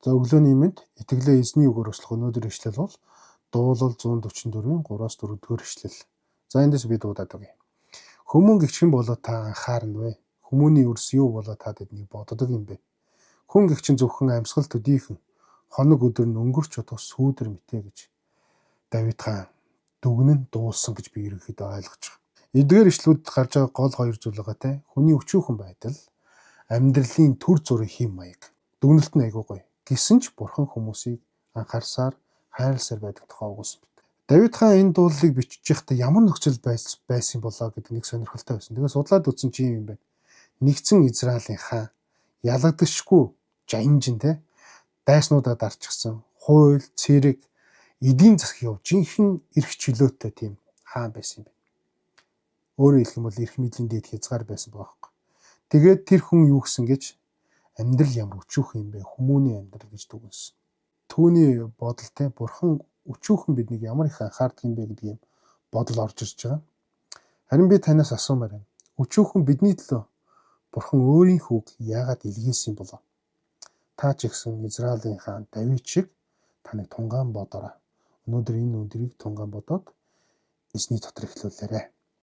За өглөөний мэд итгэлээ эзний үгээр өслөх өнөөдөр ишлэл бол дуулал 144-ийн 3-4-р ишлэл. За эндээс би дуудаад өгье. Хүмүүн гэгчгэн болоод та анхаарна вэ? Хүмүүний өрс юу болоод та тэднийг боддог юм бэ? Хүн гэгчин зөвхөн амьсгал төдийхөн хоног өдөр нь өнгөрч удах сүүдэр мэтэ гэж Давид хаан дүгнэн дуулсан гэж би ерөнхийдөө ойлгож байгаа. Эдгээр ишлүүд гарч байгаа гол хоёр зүйл байгаа те. Хүний өчүүхэн байдал, амьдралын төр зүрийн хэм маяг. Дүгнэлт нь айгүй гоё. Гэсэн ч бурхан хүмүүсийг анхаарсаар хайрласаар байдаг тухай угсав. Давид хаан энэ дуулалыг бичиж байхдаа ямар нөхцөл байсан болоо гэдэг нэг сонирхолтой байсан. Тэгээ судлаад үзсэн чи юм байна. Нэгдсэн Израилийн хаан ялагдашгүй жанжин те дайснуудаа дарчихсан хууль, цэрэг, эдийн засгийн хувь жинхэнэ эрх чөлөөтэй тийм хаан байсан юм байна. Өөрөөр хэлэх юм бол эрх мэдлийн дээд хязгаар байсан байгаа юм. Тэгээд тэр хүн юу гэсэн гэж амьдрал ямар өчүүхэн юм бэ? Хүмүүний амьдрал гэж дүгнсэн. Түүний бодолтой бурхан өчүүхэн биднийг ямар их анхаардаг юм бэ гэдгийг бодол орж ирж байгаа. Харин би танаас асуумаар байна. Өчүүхэн бидний төлөө бурхан өөрийн хүүг яагаад илгээсэн болов? Та ч гэсэн Израилийн хаан Давид шиг таныг тунгаан бодорой. Өнөөдөр энэ өдрийг тунгаан бодоод эзний дотор эхлүүлээрэй.